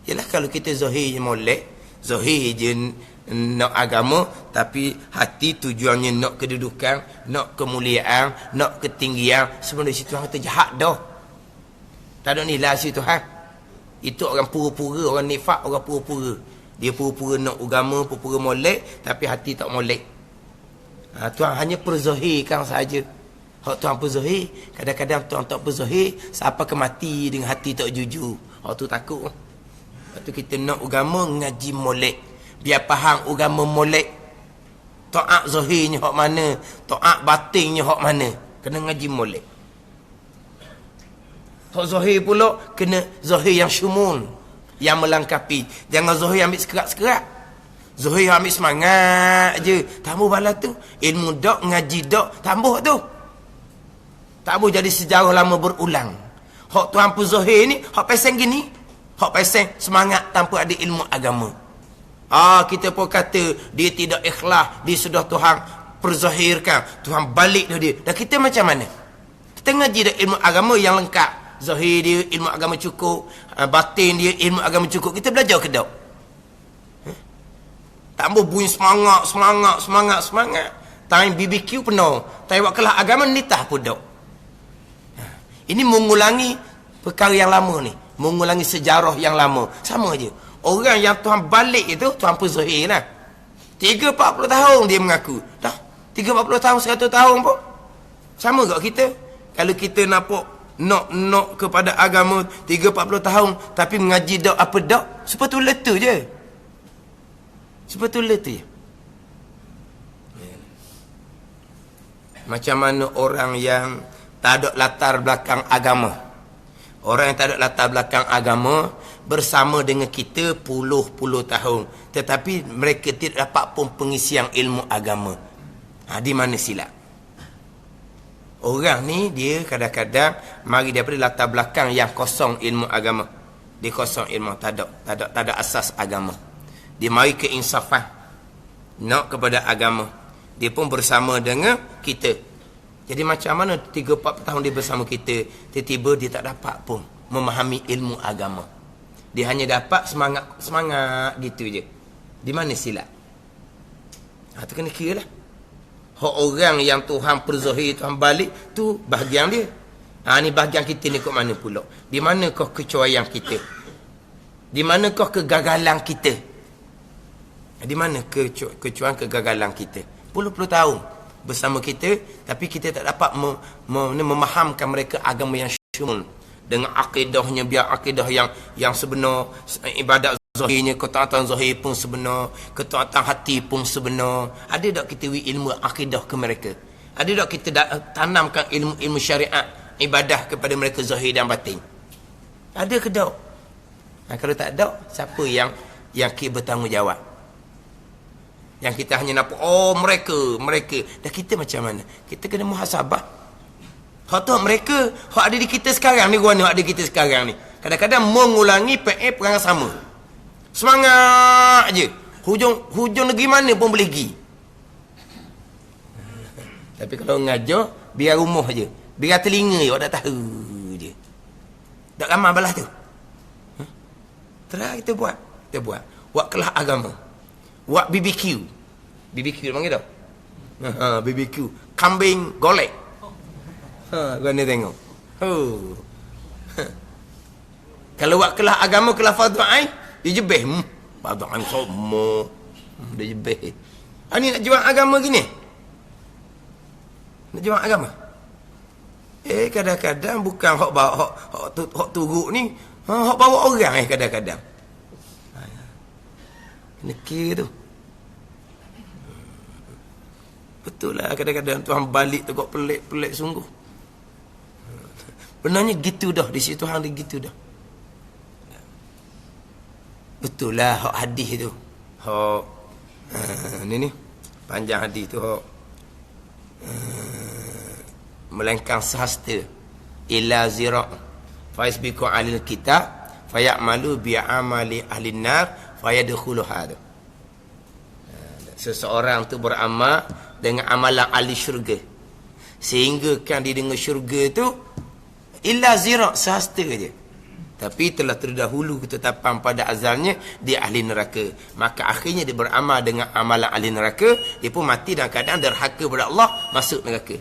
Yalah kalau kita zahir je molek, zahir je nak agama, tapi hati tujuannya nak kedudukan, nak kemuliaan, nak ketinggian, sebenarnya si Tuhan kata jahat dah. Tak ada nilai si Tuhan. Itu orang pura-pura, orang nifak, orang pura-pura. Dia pura-pura nak agama, pura-pura molek, tapi hati tak molek. Tuhan hanya perzahirkan saja. Hak Tuhan perzahir, kadang-kadang Tuhan tak perzahir, siapa ke mati dengan hati tak jujur. Hak tu takut. Lepas tu kita nak agama ngaji molek. Biar faham agama molek. Taat zahirnya hak mana, taat batinnya hak mana. Kena ngaji molek. Hak zahir pula kena zahir yang syumul, yang melengkapi. Jangan zahir ambil sekerat-sekerat. Zahir ambil semangat je. Tambah balas tu. Ilmu dak, ngaji dak, tambah tu. Tak boleh jadi sejarah lama berulang. Hak Tuhan pun zahir ni, hak pasang gini. Hak pasang semangat tanpa ada ilmu agama. Kita pun kata dia tidak ikhlas, dia sudah Tuhan perzahirkan, Tuhan balik dia. Dan kita macam mana? Kita ngaji dah ilmu agama yang lengkap. Zahir dia ilmu agama cukup, batin dia ilmu agama cukup. Kita belajar ke tak? Tak boleh bunyi semangat. time BBQ penuh, time wak kelah agama ni tah pun dok. Ini mengulangi perkara yang lama ni, mengulangi sejarah yang lama. Sama aja. Orang yang Tuhan balik itu Tuhan pun zahir lah. 30-40 tahun dia mengaku. Dah 30-40 tahun 100 tahun pun sama kat kita. Kalau kita nak kepada agama 30-40 tahun tapi mengaji dak apa dak, sepatutnya tu je. Sepatutnya tu je. Macam mana orang yang tak ada latar belakang agama. Orang yang tak ada latar belakang agama bersama dengan kita puluh-puluh tahun, tetapi mereka tidak dapat pun pengisian ilmu agama. Di mana silap? Orang ni dia kadang-kadang mari daripada latar belakang yang kosong ilmu agama. Dia kosong ilmu, tak ada asas agama. Dia mari keinsafan, nak kepada agama. Dia pun bersama dengan kita. Jadi macam mana 3-4 tahun dia bersama kita, tiba-tiba dia tak dapat pun memahami ilmu agama. Dia hanya dapat semangat gitu je. Di mana silap? Tu kena kira lah. Hak orang yang Tuhan perzahir, Tuhan balik, tu bahagian dia. Ni bahagian kita ni kat mana pula? Di manakah kecuaian kita? Di manakah kegagalan kita? Di mana kecuaian kegagalan kita? Puluh-puluh tahun bersama kita, tapi kita tak dapat memahamkan mereka agama yang syumul dengan akidahnya, biar akidah yang sebenar, ibadat zahirnya, ketaatan zahir pun sebenar, ketaatan hati pun sebenar. Ada tak kita ilmu akidah ke mereka? Ada tak kita tanamkan ilmu syariat ibadah kepada mereka zahir dan batin? Ada ke tak? Kalau tak ada, siapa yang kita bertanggungjawab? Yang kita hanya nampak, mereka. Dan kita macam mana? Kita kena muhasabah. Hak tu mereka, hak ada di kita sekarang ni, hak ada di kita sekarang ni. Kadang-kadang mengulangi perangai sama. Semangat je. Hujung negeri mana pun boleh pergi. Tapi kalau ngajar, biar rumah je. Biar telinga je, awak tak tahu je. Tak ramai balas tu. Terang kita buat. Buat kelah agama. Buat BBQ. BBQ panggil tak? BBQ. Kambing golek. Kau ni tengok. Kalau buat kelah agama, kelah fardu ain, dia jebeh. Fardu ain semua. Dia jebeh. Ni nak jual agama gini? Nak jual agama? Kadang-kadang bukan hak turuk ni, hak bawa orang kadang-kadang. Kena kira tu. Betul lah, kadang-kadang Tuhan balik tu kok pelik sungguh. Benarnya gitu dah, di situ Tuhan dia gitu dah. Betul lah hak hadis tu. Hak ni panjang hadis tu, hak melengkang sehasta ila zira faisbiku alil kitab fayamalu bi'amali ahlin nar fayadkhuluha. Seseorang tu beramal dengan amalan ahli syurga, sehingga kan dia dengan syurga tu illa zira, sehasta je, tapi telah terdahulu ketetapan pada azalnya dia ahli neraka. Maka akhirnya dia beramal dengan amalan ahli neraka, dia pun mati dalam keadaan derhaka kepada Allah, masuk neraka.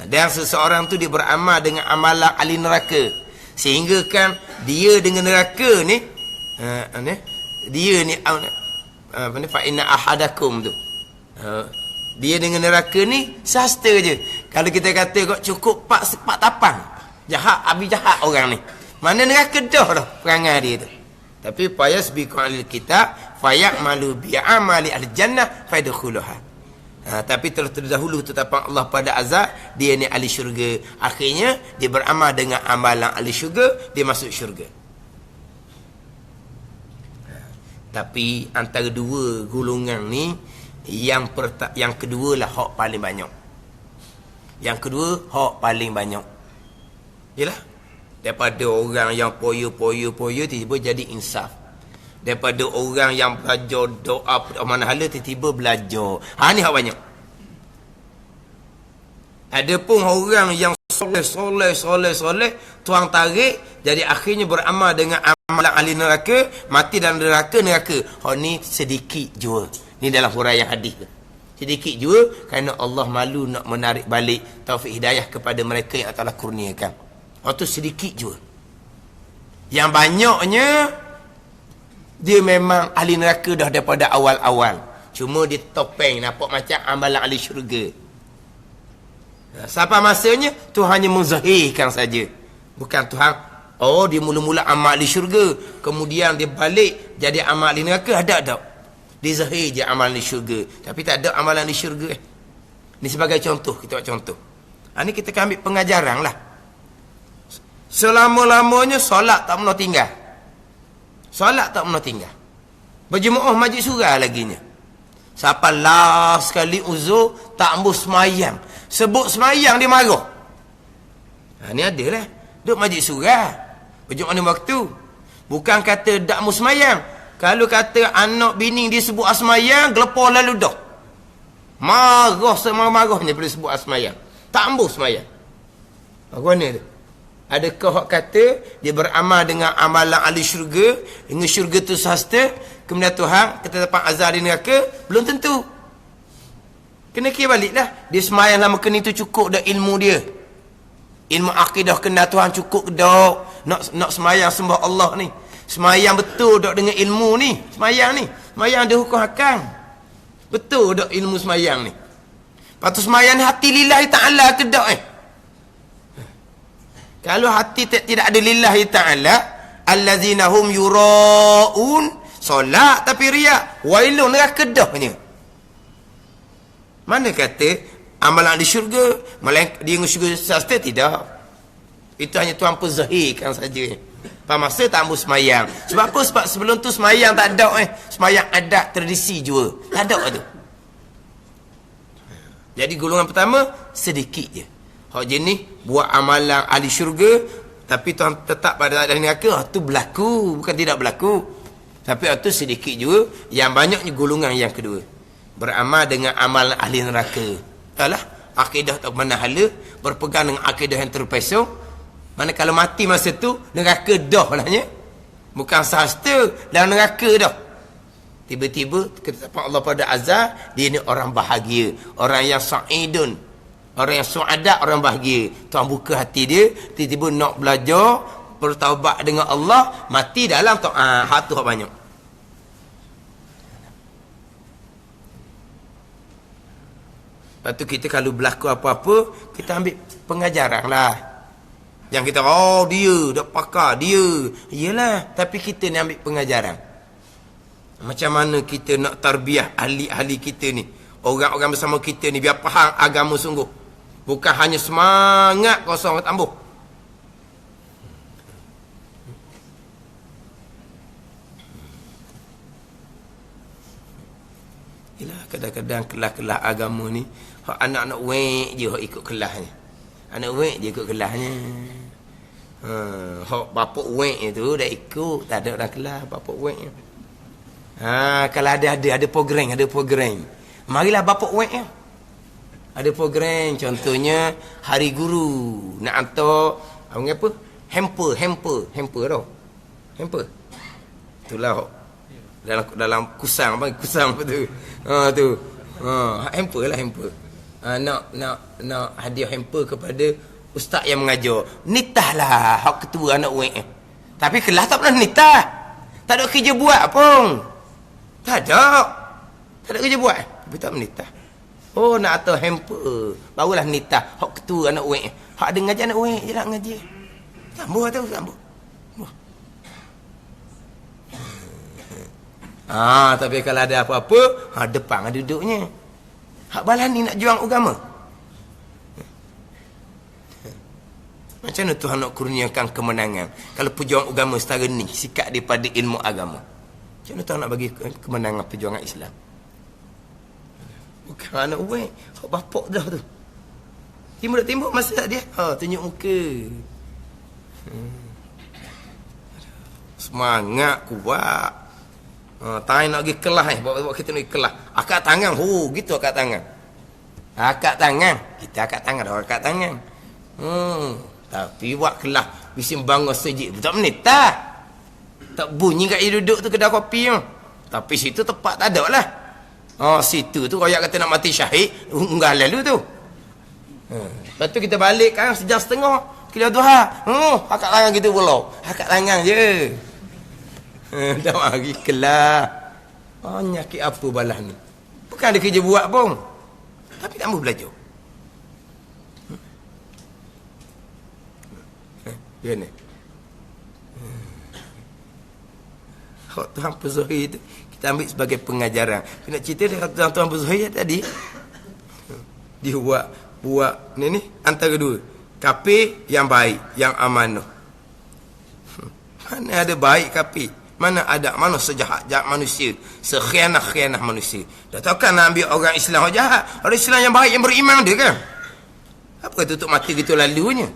Dan seseorang tu dia beramal dengan amalan ahli neraka, sehingga kan dia dengan neraka ni dia ni fa inna ahadakum tu, dia dengan neraka ni sasta je. Kalau kita kata kok cukup pak tapan jahat, habis jahat orang ni, mana neraka dah perangai dia tu. Tapi payas bi qalil kitab fayamalu bi amali al jannah fayadkhuluha. Tapi telah terdahulu tetapan Allah pada azab, dia ni ahli syurga. Akhirnya dia beramal dengan amalan ahli syurga, dia masuk syurga. Tapi antara dua golongan ni, yang kedua lah hak paling banyak. Yang kedua hak paling banyak. Yalah, daripada orang yang poyo tiba-tiba jadi insaf. Daripada orang yang belajar doa manahala tiba-tiba belajar. Ni hak banyak. Ada pun orang yang soleh, Tuhan tarik, jadi akhirnya beramal dengan amalan ahli neraka, mati dalam neraka. Ni sedikit jua. Ni dalam huraian hadis tu. Sedikit juga kerana Allah malu nak menarik balik taufik hidayah kepada mereka yang Allah kurniakan. Itu sedikit juga. Yang banyaknya dia memang ahli neraka dah daripada awal-awal. Cuma dia topeng nampak macam amalan ahli syurga. Sampai masanya Tuhan hanya menzahirkan saja. Bukan Tuhan, oh dia mula-mula amal ahli syurga, kemudian dia balik jadi amal ahli neraka. Ada. Dia zahir je amal ahli syurga, tapi tak ada amalan ahli syurga. Ini sebagai contoh, kita buat contoh. Ini kita akan ambil pengajaran lah. Selama-lamanya solat tak pernah tinggal. Solat tak pernah tinggal. Berjemaah majlis surah laginya. Siapa last sekali uzur tak ambus semayang. Sebut semayang dia marah. Ni ada lah. Duk majlis surah. Berjemaah ni waktu. Bukan kata tak ambus semayang. Kalau kata anak bini dia sebut asmayang, gelepar lalu dah. Marah semarah-marahnya bila sebut asmayang. Tak ambus semayang. Mana tu? Adakah hak kata dia beramal dengan amalan ahli syurga, hingga syurga tu sahasta, kemudian Tuhan ketetapan azab di neraka? Belum tentu. Kena kira baliklah. Dia semayang lama kena itu cukup dah ilmu dia. Ilmu akidah kenal Tuhan cukup dah. Nak semayang sembah Allah ni. Semayang betul tak dengan ilmu ni? Semayang ni. Semayang ada hukum hakam. Betul tak ilmu semayang ni? Lepas tu semayang ni hati lillahi ta'ala ke tak Kalau hati tidak ada lillahi ta'ala, allazina hum yura'un, solat tapi riak, wailun neraka dahnya. Mana kata amalan di syurga, malah dia dengan syurga sasta? Tidak. Itu hanya Tuhan perzahirkan saja. Pada masa tak ambus semayang. Sebab apa? Sebab sebelum tu semayang tak ada semayang adat tradisi juga. Tak ada tu. Jadi golongan pertama sedikit je. Hak jenis buat amalan ahli syurga tapi Tuhan tetap pada ahli neraka, tu berlaku, bukan tidak berlaku. Tapi itu sedikit juga. Yang banyaknya golongan yang kedua, beramal dengan amalan ahli neraka. Alah, akidah tak mana hala, berpegang dengan akidah yang terpesong. Mana kalau mati masa tu neraka dah lahnya. Bukan sahasta dalam neraka dah. Tiba-tiba ketetapan Allah pada azab, dia ni orang bahagia, orang yang sa'idun, orang yang su'adat, orang bahagia. Tuhan buka hati dia, tiba-tiba nak belajar, bertaubat dengan Allah, mati dalam taat. Hak tu hak banyak. Lepas tu kita kalau berlaku apa-apa, kita ambil pengajaran lah. Yang kita, oh dia dah pakar, dia. Iyalah, tapi kita ni ambil pengajaran. Macam mana kita nak tarbiyah ahli-ahli kita ni, orang-orang bersama kita ni, biar faham agama sungguh. Bukan hanya semangat kosong tambuh. Yalah, kadang-kadang kelas-kelas agama ni, anak-anak wek je ikut kelas ni. Anak wek je ikut kelasnya. Hak bapak wek tu dah ikut, tak ada orang kelas bapak wek. Kalau ada program. Marilah bapak wek ya. Ada program, contohnya hari guru nak hantar apa? Hamper tau. Hamper. Itulah dalam kusang apa tu. Tu. Hamper lah hamper. Nak hadiah hamper kepada ustaz yang mengajar. Nitahlah hak ketua anak wek. Tapi kelas tak pernah nitah. Tak ada kerja buat pun. Tak ada kerja buat. Tapi tak menitah. Oh, nak atur hamper, barulah nitah hak ketua anak wek. Hak ada ngaji anak wek je nak ngaji. Sambung atau sambung. Tapi kalau ada apa-apa, depan ada duduknya. Hak balan ni nak juang agama. Macam mana Tuhan nak kurniakan kemenangan kalau perjuangan agama setara ni, sikap daripada ilmu agama? Macam mana Tuhan nak bagi kemenangan perjuangan Islam? Bukan anak uwek, hak bapak dah tu. Timbul masa dia, tunjuk muka. Semangat kuat. Tangan nak pergi kelas bawa kita nak pergi kelas. Akak tangan, gitu akak tangan. Akak tangan, kita akak tangan, orang akak tangan. Tapi buat kelas, bising bangun sejik, tak menitah. Tak bunyi kat dia duduk tu kedai kopi tu. Tapi situ tempat tak ada lah. Situ tu royak kata nak mati syahid, unggah lalu tu. Lepas tu kita balik kan sejam setengah. Kira duha. Akak tangan kita pula. Akak tangan je. Dah mari kelah. Nyakit apa balas ni? Bukan ada kerja buat pun. Tapi tak mahu belajar. Dia ni. Hak Tuhan Pezuhir tu kita ambil sebagai pengajaran. Kita nak cerita dengan Tuhan Pezuhir tadi. Dia buat ni antara dua. Kafir yang baik, yang amanah. Mana ada baik kafir? Mana ada mana sejahat-jahat manusia, sekhianah-khianah manusia. Dah tahu kan nak ambil orang Islam yang jahat, orang Islam yang baik yang beriman dia kan. Apa tutup mata gitu lalunya?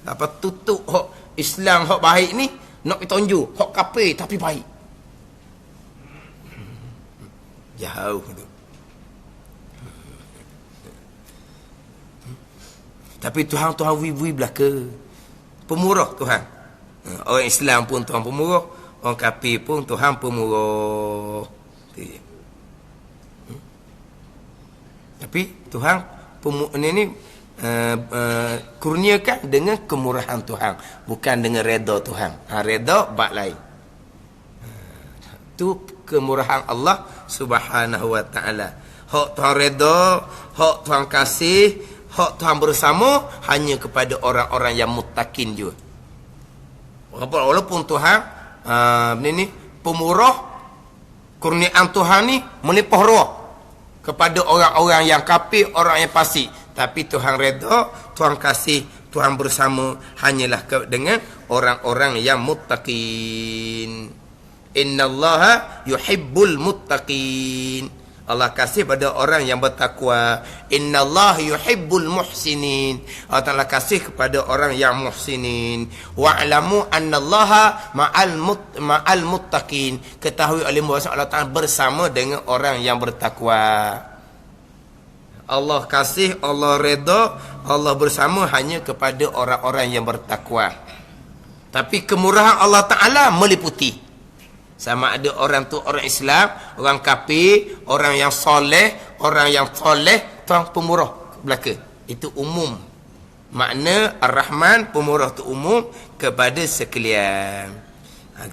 Apa tutup hak Islam hak baik ni nak ditunjuk hak kafir tapi baik. Jauh tu. Tapi Tuhan wui belaka. Pemurah Tuhan. Orang Islam pun Tuhan pemurah, orang kafir pun Tuhan pemurah. Tapi Tuhan ni kurniakan dengan kemurahan Tuhan, bukan dengan redha Tuhan. Redha bab lain. Tu kemurahan Allah Subhanahu wa taala. Hak Tuhan redha, hak Tuhan kasih, hak Tuhan bersama hanya kepada orang-orang yang muttaqin juga. Walaupun Tuhan ni pemurah, kurniaan Tuhan ni melimpah ruah kepada orang-orang yang kafir, orang yang fasik. Tapi Tuhan redha, Tuhan kasih, Tuhan bersama hanyalah dengan orang-orang yang muttaqin. Innallaha yuhibbul muttaqin. Allah kasih pada orang yang bertakwa. Innallaha yuhibbul muhsinin. Allah Ta'ala kasih kepada orang yang muhsinin. Wa'lamu annallaha ma'al muttaqin. Ketahui oleh Allah Ta'ala bersama dengan orang yang bertakwa. Allah kasih, Allah redha, Allah bersama hanya kepada orang-orang yang bertakwa. Tapi kemurahan Allah Ta'ala meliputi. Sama ada orang tu orang Islam, orang kafir, orang yang soleh, Tuhan pemurah belaka. Itu umum. Makna Ar-Rahman pemurah tu umum kepada sekalian.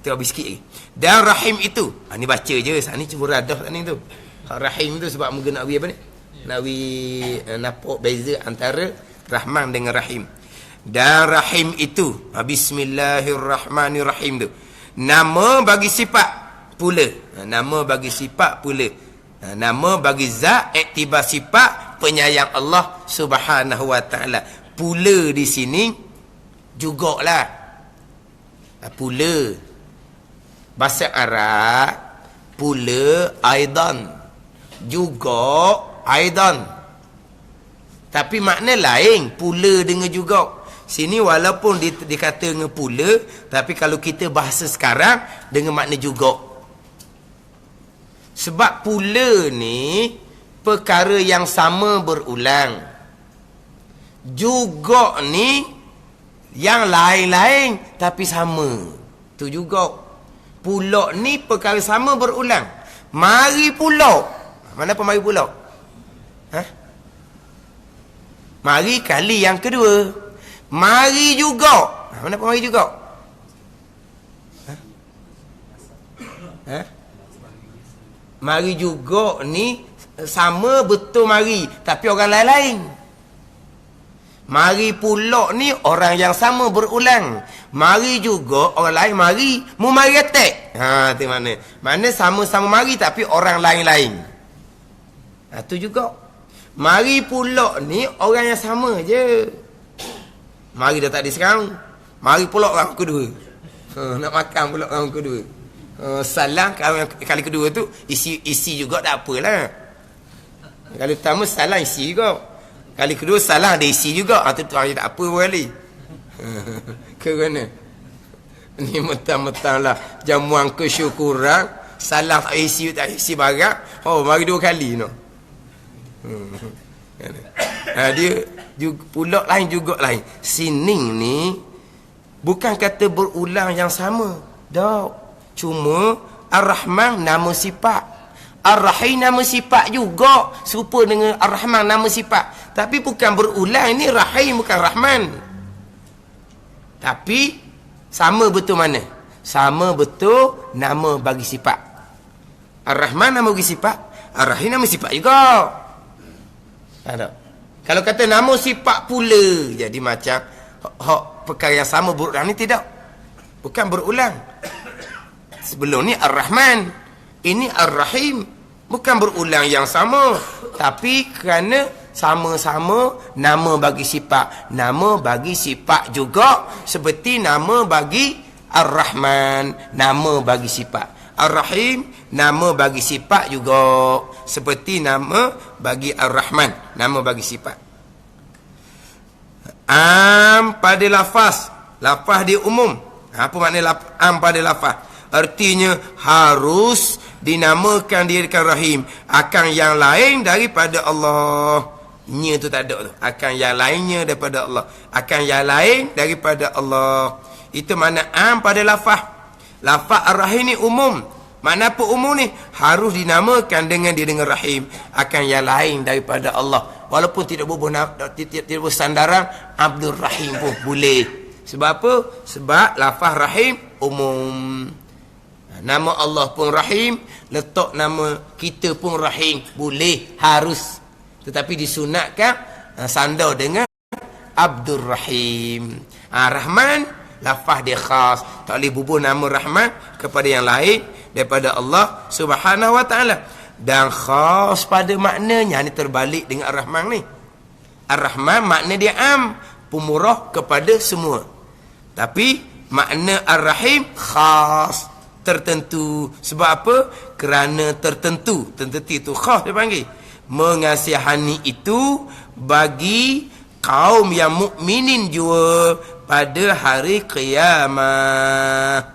Kita habis sikit lagi. Dan Rahim itu, ni baca je, ni cuma radah ni tu. Rahim tu sebab mungkin nak apa ni? Nak nampak beza antara Rahman dengan Rahim. Dan Rahim itu, Bismillahirrahmanirrahim tu, nama bagi sifat pula. Nama bagi sifat pula. Nama bagi zat, iktibar sifat penyayang Allah Subhanahu wa taala. Pula di sini jugalah. Pula bahasa Arab, pula aidan, juga aidan. Tapi makna lain pula dengan juga. Sini walaupun dikata dengan pula, tapi kalau kita bahasa sekarang dengan makna juga. Sebab pula ni perkara yang sama berulang. Juga ni yang lain-lain tapi sama. Tu juga. Pula ni perkara sama berulang. Mari pula. Mana apa mari pula? Mari kali yang kedua. Mari juga. Mana apa mari juga? Mari juga ni sama betul mari, tapi orang lain-lain. Mari pula ni orang yang sama berulang. Mari juga orang lain mari, mu mari attack. Tu mana? Mana sama-sama mari tapi orang lain-lain. Tu juga. Mari pula ni orang yang sama je. Mari dah tak ada sekarang. Mari pula orang kedua. Nak makan pula orang kedua. Salam kali kedua tu isi juga tak apalah. Kali pertama salam isi juga. Kali kedua salam ada isi juga. Tu tak apa kali. Kerana ni mentang-mentang lah jamuan kesyukuran, salam tak isi barang. Mari dua kali no. Dia juga, pula lain juga lain. Sining ni bukan kata berulang yang sama. Tak. Cuma Ar-Rahman nama sifat, Ar-Rahim nama sifat juga, serupa dengan Ar-Rahman nama sifat, tapi bukan berulang. Ini Rahim bukan Rahman, tapi sama betul mana? Sama betul nama bagi sifat. Ar-Rahman nama bagi sifat, Ar-Rahim nama sifat juga. Tak? Kalau kata nama sifat pula, jadi macam perkara yang sama berulang ni tidak. Bukan berulang. Sebelum ni Ar-Rahman, ini Ar-Rahim, bukan berulang yang sama, tapi kerana sama-sama nama bagi sifat. Nama bagi sifat juga seperti nama bagi Ar-Rahman, nama bagi sifat. Ar-Rahim nama bagi sifat juga seperti nama bagi Ar-Rahman, nama bagi sifat. Am pada lafaz, lafaz dia umum. Apa makna am pada lafaz? Artinya harus dinamakan dirikan Rahim akan yang lain daripada Allah. Nya tu tak ada tu. Akan yang lainnya daripada Allah. Akan yang lain daripada Allah. Itu makna am pada lafaz. Lafaz Ar-Rahim ni umum. Makna apa umum ni? Harus dinamakan dengan dia dengan Rahim akan yang lain daripada Allah. Walaupun tidak bersandaran Abdul Rahim pun boleh. Sebab apa? Sebab lafaz Rahim umum. Nama Allah pun Rahim, letak nama kita pun Rahim, boleh, harus. Tetapi disunatkan sandar dengan Abdul Rahim. Rahman lafaz dia khas, tak boleh bubuh nama Rahman kepada yang lain daripada Allah Subhanahu wa taala. Dan khas pada maknanya, ni terbalik dengan Ar-Rahman ni. Ar-Rahman makna dia am, pemurah kepada semua. Tapi makna Ar-Rahim khas, tertentu. Sebab apa? Kerana tertentu. Tertentu itu khas dia panggil. Mengasihani itu bagi kaum yang mukminin juga pada hari kiamat.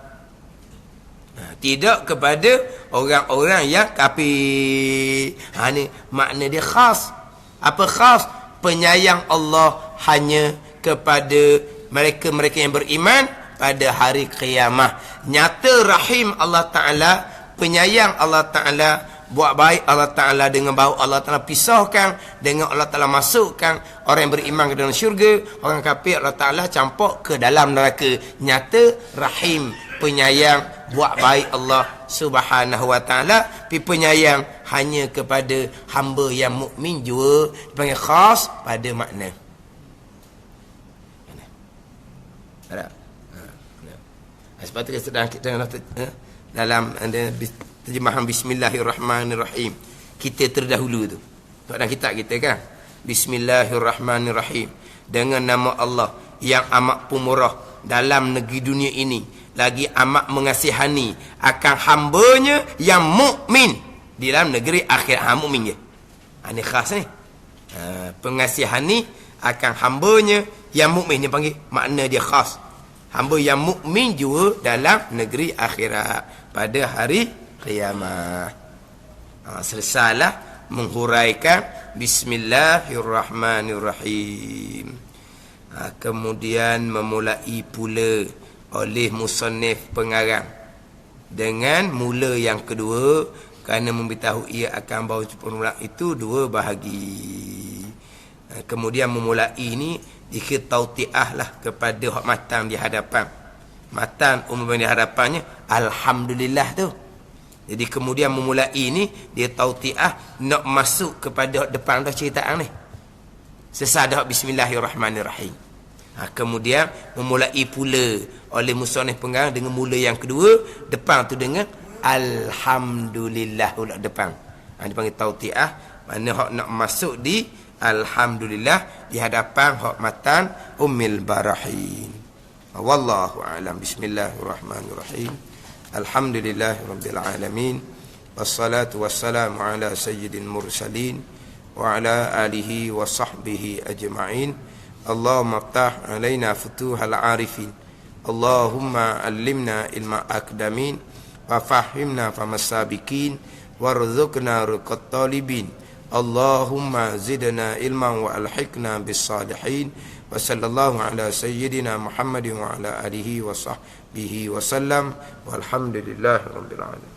Tidak kepada orang-orang yang kafir. Ni makna dia khas. Apa khas? Penyayang Allah hanya kepada mereka-mereka yang beriman pada hari kiamat. Nyata Rahim Allah Ta'ala, penyayang Allah Ta'ala, buat baik Allah Ta'ala dengan bahu Allah Ta'ala pisahkan, dengan Allah Ta'ala masukkan orang yang beriman ke dalam syurga, orang kafir Allah Ta'ala campur ke dalam neraka. Nyata Rahim, penyayang, buat baik Allah Subhanahu wa Ta'ala, tapi penyayang hanya kepada hamba yang mukmin juga, dipanggil khas pada makna. Ada? Sebab tu dalam terjemahan Bismillahirrahmanirrahim kita terdahulu tu, dalam kitab kita kan, Bismillahirrahmanirrahim, dengan nama Allah yang amat pemurah dalam negeri dunia ini, lagi amat mengasihani akan hambanya yang mukmin di dalam negeri akhirat. Mukmin je. Ini khas ni. Pengasihani akan hambanya yang mukmin, dia panggil makna dia khas. Hamba yang mukmin juga dalam negeri akhirat pada hari kiamat. Selesailah menghuraikan Bismillahirrahmanirrahim. Kemudian memulai pula oleh musannif pengarang dengan mula yang kedua, kerana memberitahu ia akan bahawa penulang itu dua bahagi. Kemudian memulai ini dikira tautiah lah kepada hak matan di hadapan. Matan umum di hadapannya Alhamdulillah tu. Jadi kemudian memulai ini dia tautiah nak masuk kepada hak depan dah ceritaan ni. Sesadah Bismillahirrahmanirrahim. Kemudian memulai pula oleh musannif pengarang dengan mula yang kedua, depan tu dengan Alhamdulillah pula depan. Dipanggil tautiah, mana hak nak masuk di Alhamdulillah di hadapan hak matan Ummil Barahin. Wallahu a'lam. Bismillahirrahmanirrahim. Alhamdulillahirabbil alamin. Wassalatu wassalamu ala sayyidil mursalin wa ala alihi wa sahbihi ajma'in. Allahumma iftah alaina futuhal arifin. Allahumma allimna ilma akdamin wa fahimna famasabikin warzuqna ruqat talibin. Allahumma zidna ilman wa alhiqna bis salihin. Wa sallallahu ala sayyidina Muhammadin wa ala alihi wa sahbihi wa sallam. Walhamdulillahi rabbil alamin.